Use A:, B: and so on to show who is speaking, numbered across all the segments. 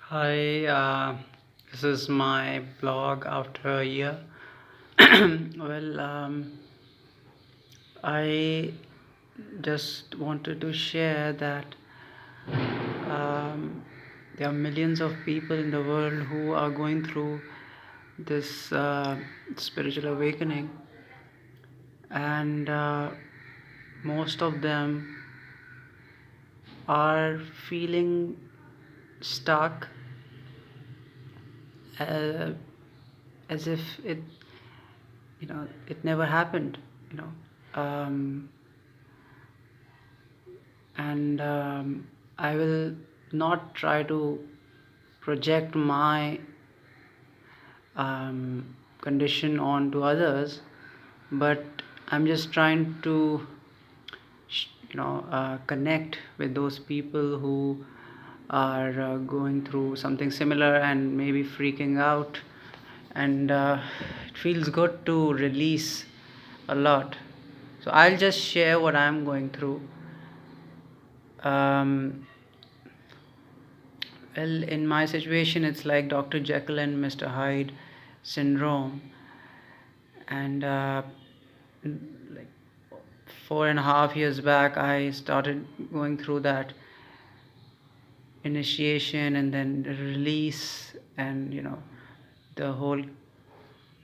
A: Hi, this is my blog after a year. Well, I just wanted to share that there are millions of people in the world who are going through this spiritual awakening, and most of them are feeling stuck, uh, as if it never happened, you know. Um, and I will not try to project my condition onto others, but I'm just trying to connect with those people who are going through something similar and maybe freaking out, and it feels good to release a lot. So I'll just share what I'm going through. um, Well, in my situation, it's like Dr. Jekyll and Mr. Hyde syndrome. And like 4.5 years back, I started going through that initiation and then the release, and the whole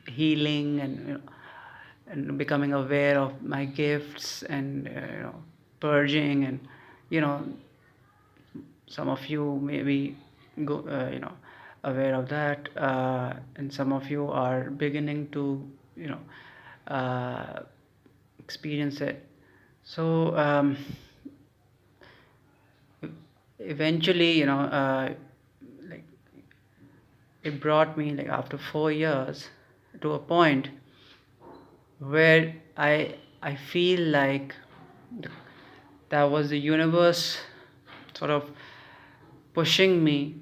A: healing, and and becoming aware of my gifts, and purging, and you know some of you may be aware of that, and some of you are beginning to uh, experience it. So eventually, like it brought me, like, after 4 years, to a point where I feel like that was the universe sort of pushing me,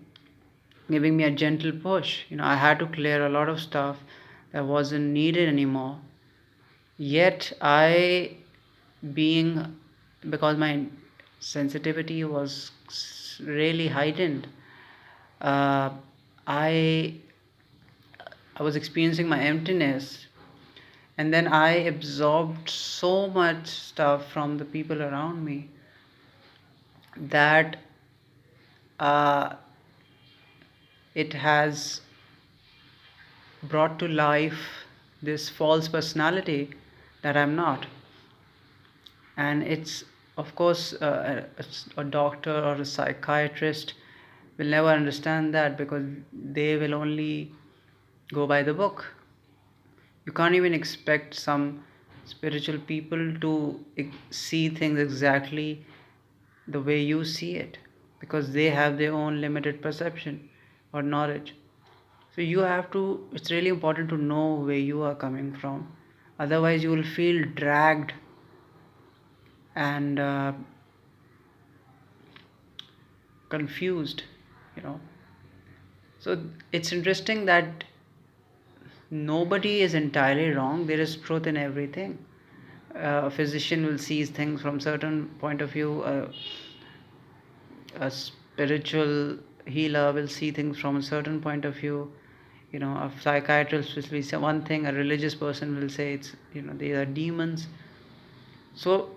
A: giving me a gentle push. I had to clear a lot of stuff that wasn't needed anymore. Yet being because my sensitivity was really heightened, uh, I I was experiencing my emptiness, and then I absorbed so much stuff from the people around me that uh, it has brought to life this false personality that I'm not. And it's, of course, a doctor or a psychiatrist will never understand that, because they will only go by the book. You can't even expect some spiritual people to see things exactly the way you see it, because they have their own limited perception or knowledge. So it's really important to know where you are coming from. Otherwise, you will feel dragged and confused, you know. So it's interesting that nobody is entirely wrong. There is truth in everything. A physician will see things from certain point of view. A spiritual healer will see things from a certain point of view. A psychiatrist will say one thing. A religious person will say they are demons. So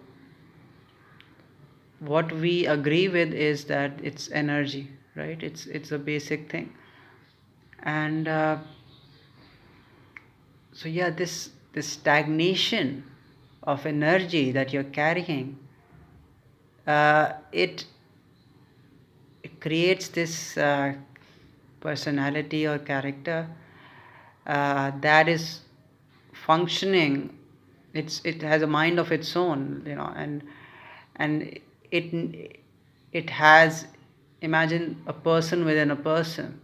A: what we agree with is that it's energy, right? It's a basic thing. And so yeah, this stagnation of energy that you're carrying, it creates this personality or character that is functioning. It has a mind of its own, and it has, imagine a person within a person,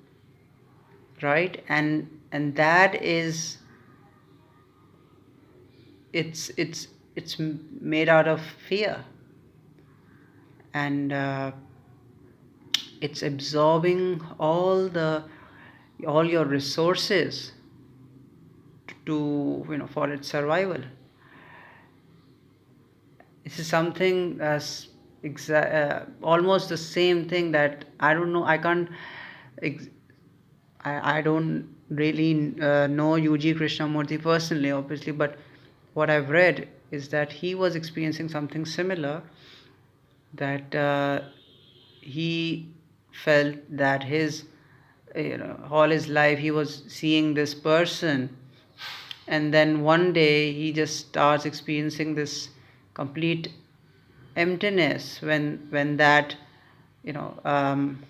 A: right? And that is, it's made out of fear, and it's absorbing all your resources to for its survival. This is something almost the same thing that I don't know. I can't ex- I don't really know UG Krishnamurti personally, obviously, but what I've read is that he was experiencing something similar, that he felt that his, all his life he was seeing this person, and then one day he just starts experiencing this complete emptiness when that, you know um,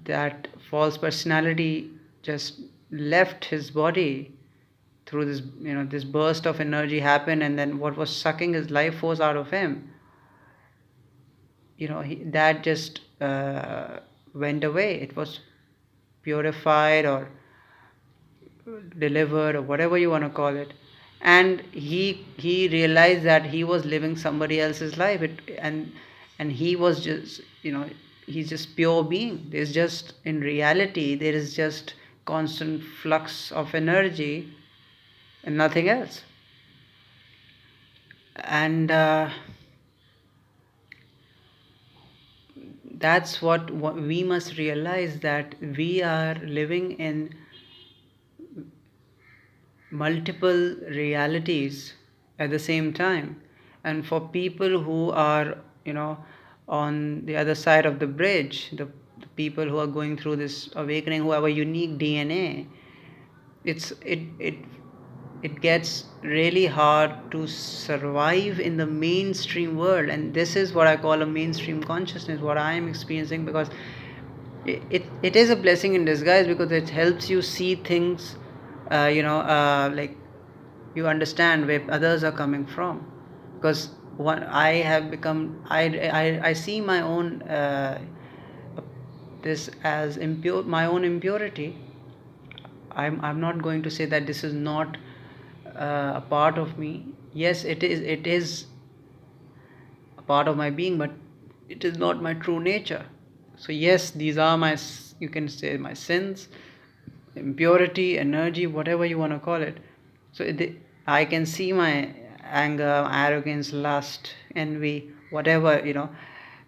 A: that false personality just left his body through this, this burst of energy happened, and then what was sucking his life force out of him, that just went away. It was purified or delivered, or whatever you want to call it. And he realized that he was living somebody else's life. And he was just, he's just pure being. There's just, in reality, there is just constant flux of energy and nothing else. And that's what we must realize, that we are living in multiple realities at the same time. And for people who are, on the other side of the bridge, the people who are going through this awakening, who have a unique DNA, it it gets really hard to survive in the mainstream world. And this is what I call a mainstream consciousness, what I am experiencing, because it is a blessing in disguise, because it helps you see things, like, you understand where others are coming from. Because what I have become, I see my own, this as impure, my own impurity. I'm not going to say that this is not a part of me. Yes, it is a part of my being, but it is not my true nature. So yes, these are my, you can say, my sins, impurity, energy, whatever you want to call it. So I can see my anger, arrogance, lust, envy, whatever,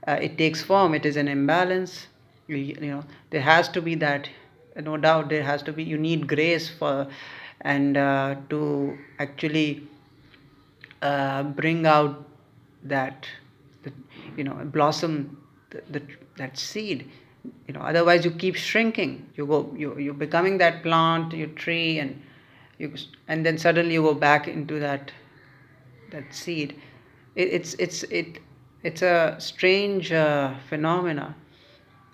A: it takes form. It is an imbalance. There has to be that, no doubt there has to be, you need grace for, and to actually bring out that, the, blossom, the that seed. Otherwise you keep shrinking. You're becoming that plant, your tree, and then suddenly you go back into that seed. It's a strange phenomena,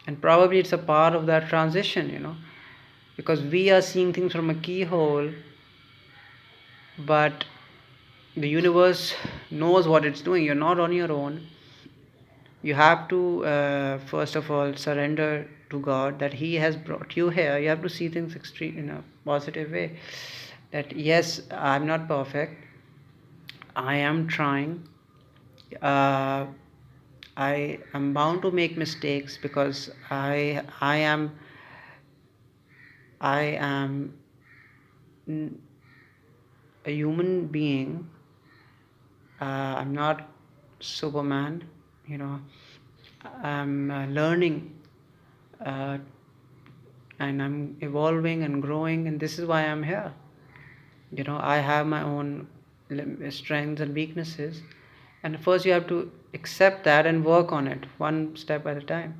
A: and probably it's a part of that transition, because we are seeing things from a keyhole, but the universe knows what it's doing. You're not on your own. You have to, first of all, surrender to God, that He has brought you here. You have to see things extreme in a positive way, that yes, I'm not perfect, I am trying, uh, I am bound to make mistakes, because I am a human being. I'm not Superman. I'm learning, uh, and I'm evolving and growing, and this is why I'm here. I have my own strengths and weaknesses, and first you have to accept that and work on it, one step at a time.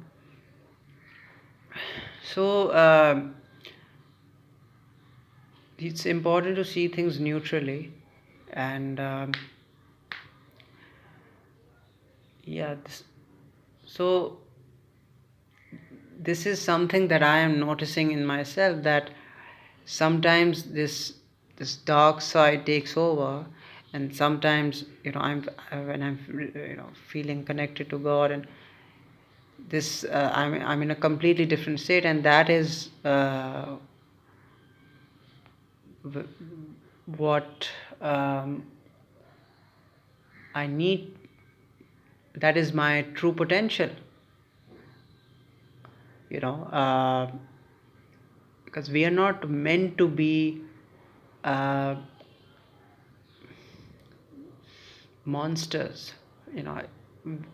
A: So it's important to see things neutrally, and yeah, so this is something that I am noticing in myself, that sometimes this dark side takes over, and sometimes, I'm when I'm, feeling connected to God, and this, I'm in a completely different state, and that is what I need. That is my true potential, because we are not meant to be uh, monsters.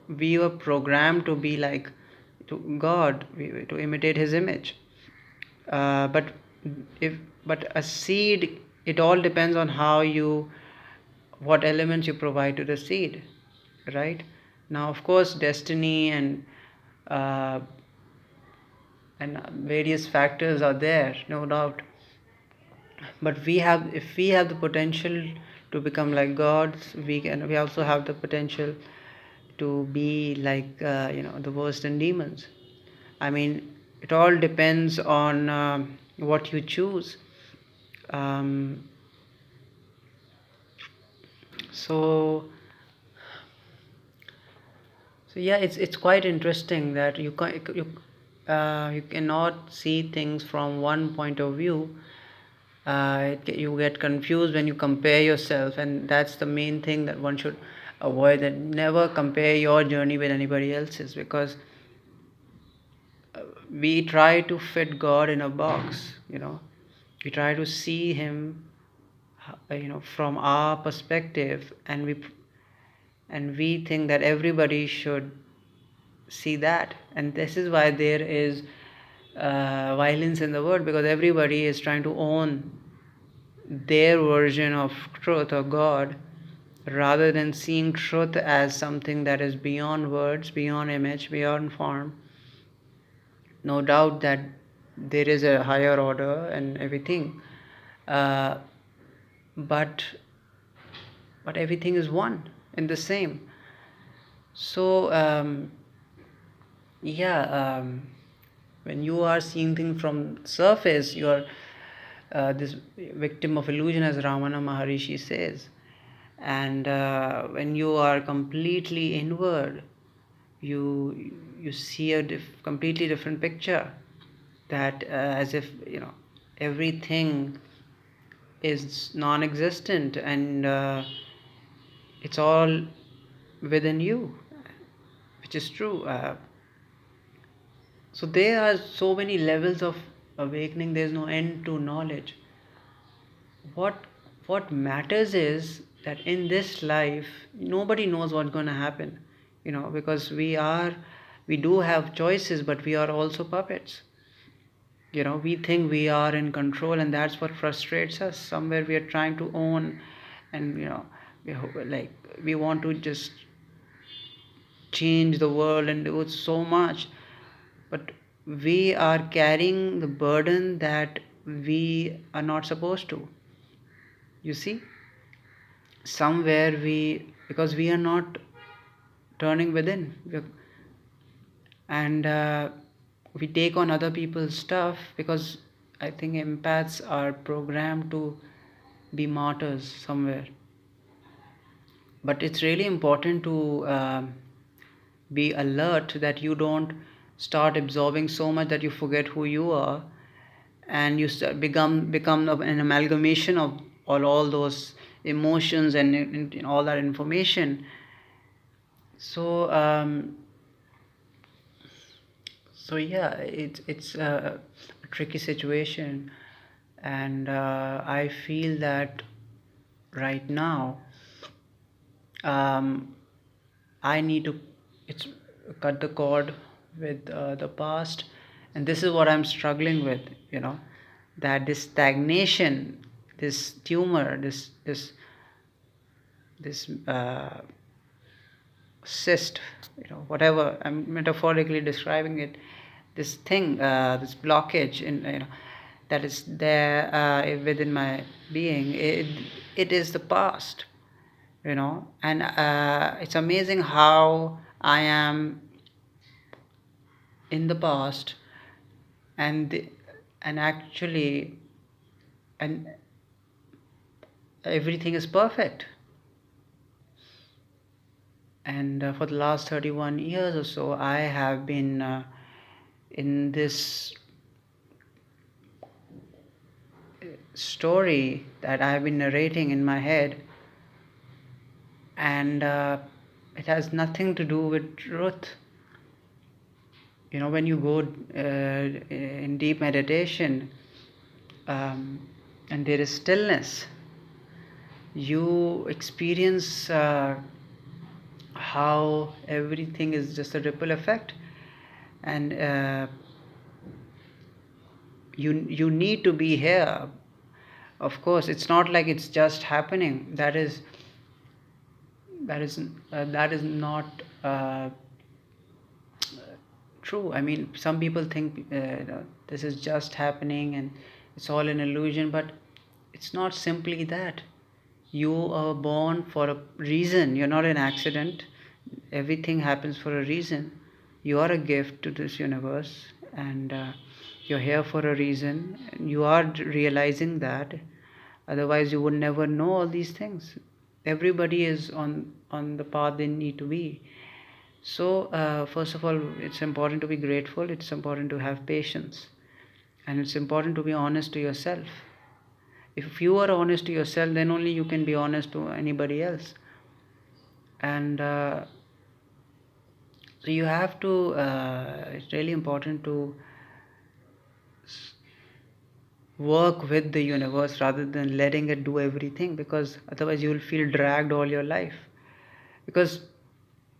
A: We were programmed to be like, to God, to imitate His image. But if but a seed, it all depends on what elements you provide to the seed, right? Now, of course, destiny uh, and various factors are there, no doubt. But if we have the potential to become like gods, we also have the potential to be like the worst in demons. I mean, it all depends on what you choose. Um, so so yeah, it's quite interesting that you cannot see things from one point of view. You get confused when you compare yourself, and that's the main thing that one should avoid. That never compare your journey with anybody else's, because we try to fit God in a box. We try to see Him, from our perspective, and we think that everybody should see that. And this is why there is violence in the world, because everybody is trying to own their version of truth or God, rather than seeing truth as something that is beyond words, beyond image, beyond form. No doubt that there is a higher order and everything, uh, but everything is one and the same. So yeah, when you are seeing things from surface, you are this victim of illusion, as Ramana Maharishi says. And when you are completely inward, you see a completely different picture, that as if everything is non-existent, and it's all within you, which is true. So there are so many levels of awakening. There's no end to knowledge. What matters is that in this life nobody knows what's going to happen, because we do have choices, but we are also puppets. We think we are in control, and that's what frustrates us. Somewhere we are trying to own, and we want to just change the world and do so much, but we are carrying the burden that we are not supposed to. You see, somewhere because we are not turning within, and we take on other people's stuff, because I think empaths are programmed to be martyrs somewhere. But it's really important to be alert, that you don't start absorbing so much that you forget who you are, and you become an amalgamation of all those emotions and all that information. So yeah, it's a tricky situation, and I feel that right now I need to it's cut the cord with the past, and this is what I'm struggling with. That this stagnation, this tumor, this cyst, whatever I'm metaphorically describing it, this thing, this blockage that is there within my being. It is the past, and it's amazing how I am in the past, and actually, and everything is perfect. And for the last 31 years or so, I have been in this story that I have been narrating in my head, and it has nothing to do with truth. When you go in deep meditation, and there is stillness, you experience how everything is just a ripple effect, and you need to be here. Of course, it's not like it's just happening. That is not true. I mean, some people think this is just happening and it's all an illusion, but it's not simply that. You are born for a reason. You're not an accident. Everything happens for a reason. You are a gift to this universe, and you're here for a reason. You are realizing that. Otherwise, you would never know all these things. Everybody is on the path they need to be. So, first of all, it's important to be grateful, it's important to have patience, and it's important to be honest to yourself. If you are honest to yourself, then only you can be honest to anybody else. And so, you have to, it's really important to work with the universe rather than letting it do everything, because otherwise, you will feel dragged all your life. Because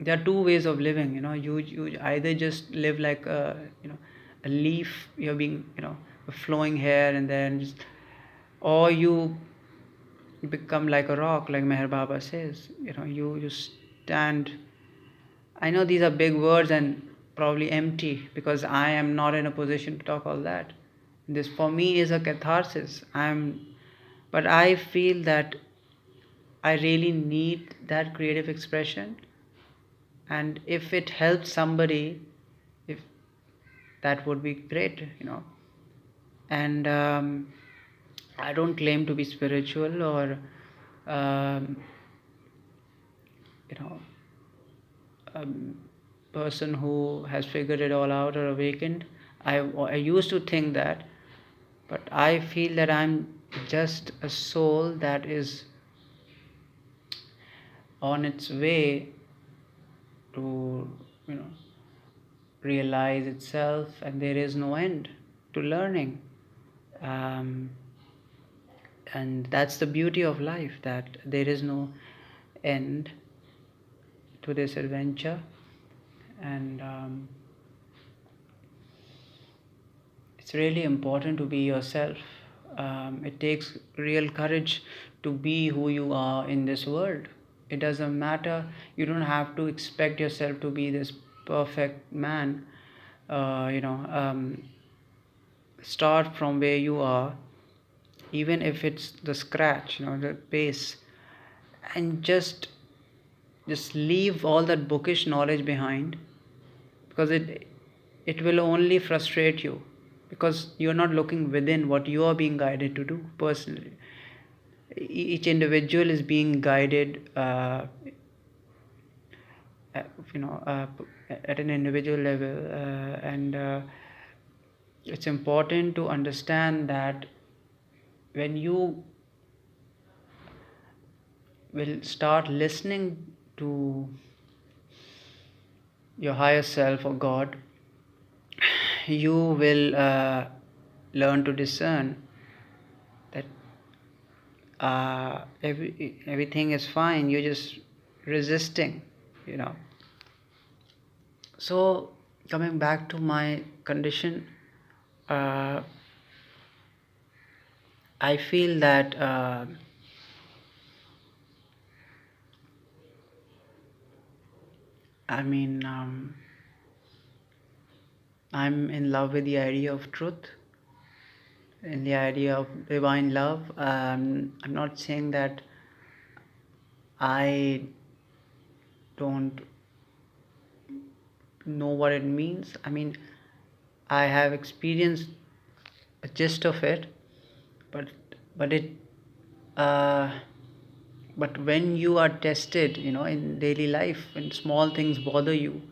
A: there are two ways of living, you either just live like a leaf, you're being, flowing here and then just, or you become like a rock, like Meher Baba says. You stand. I know these are big words and probably empty, because I am not in a position to talk all that. This for me is a catharsis. But I feel that I really need that creative expression, and if it helps somebody, if that would be great. And I don't claim to be spiritual or um, you know a person who has figured it all out or awakened. I used to think that, but I feel that I'm just a soul that is on its way to realize itself, and there is no end to learning. um, and that's the beauty of life, that there is no end to this adventure. And it's really important to be yourself. It takes real courage to be who you are in this world. It doesn't matter, you don't have to expect yourself to be this perfect man. Start from where you are, even if it's the scratch, the base, and just leave all that bookish knowledge behind, because it will only frustrate you, because you're not looking within what you are being guided to do personally. Each individual is being guided uh, you know uh, at an individual level, and it's important to understand that when you will start listening to your higher self or God, you will learn to discern that everything is fine, you're just resisting. So, coming back to my condition, uh, I feel that I mean, I'm in love with the idea of truth, in the idea of divine love. I'm not saying that I don't know what it means. I mean, I have experienced a gist of it, but but it uh, but when you are tested, in daily life, when small things bother you,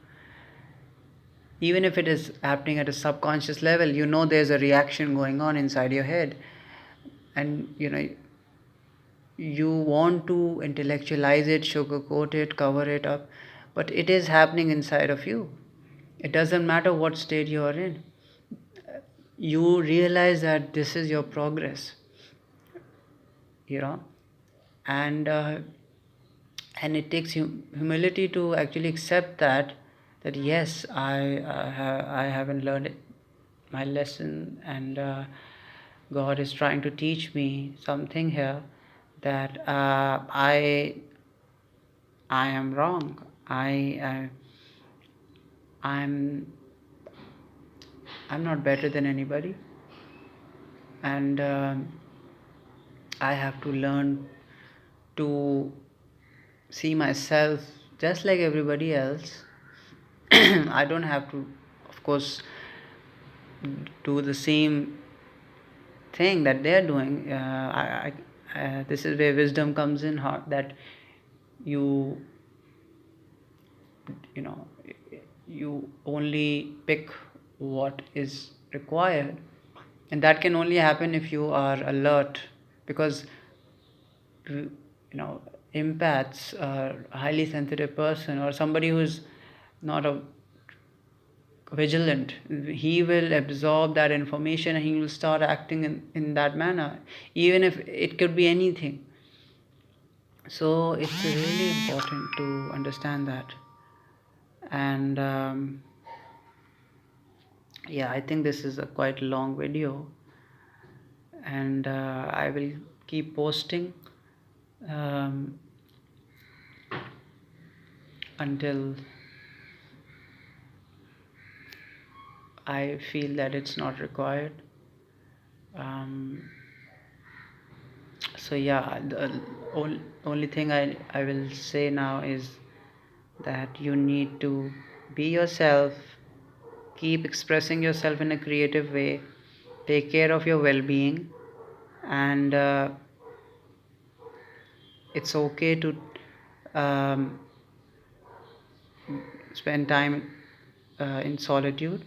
A: even if it is happening at a subconscious level, there's a reaction going on inside your head, and you want to intellectualize it, sugarcoat it, cover it up, but it is happening inside of you. It doesn't matter what state you are in. You realize that this is your progress, you know and and it takes humility to actually accept that that yes, I haven't learned my lesson, and God is trying to teach me something here, that I am wrong. I'm I'm not better than anybody, and I have to learn to see myself just like everybody else. I don't have to, of course, do the same thing that they're doing. This is where wisdom comes in, that you you know you only pick what is required, and that can only happen if you are alert, because empaths, a highly sensitive person, or somebody who's not a vigilant, he will absorb that information and he will start acting in that manner, even if it could be anything. So it's really important to understand that. And yeah, I think this is a quite long video, and I will keep posting um, until I feel that it's not required. So yeah, the only thing I will say now is that you need to be yourself, keep expressing yourself in a creative way, take care of your well-being, and it's okay to um, spend time in solitude,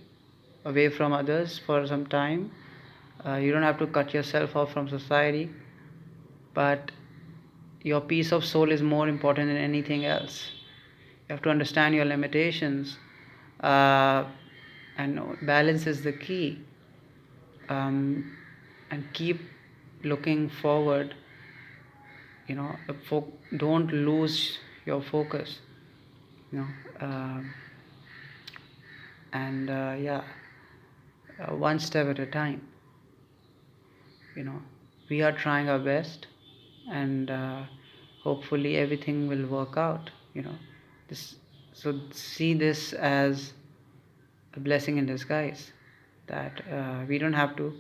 A: away from others for some time. You don't have to cut yourself off from society, but your peace of soul is more important than anything else. You have to understand your limitations, uh, and balance is the key. And keep looking forward. Don't lose your focus. You know, uh, and yeah, one step at a time. We are trying our best, and hopefully everything will work out. This So see this as a blessing in disguise, that we don't have to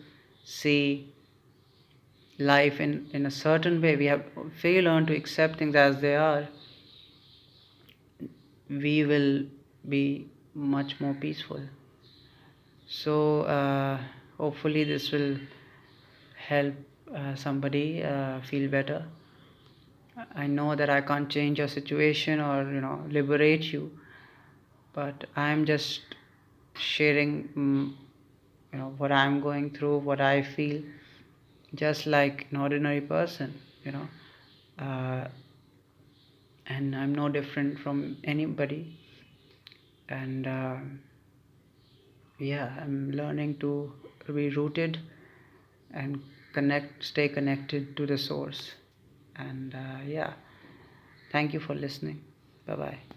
A: see life in a certain way. If we learn to accept things as they are, we will be much more peaceful. So hopefully this will help somebody feel better. I know that I can't change your situation or liberate you, but I'm just sharing what I'm going through, what I feel, just like an ordinary person. Uh, and I'm no different from anybody. And yeah, I'm learning to be rooted and stay connected to the source. And yeah, thank you for listening. Bye bye.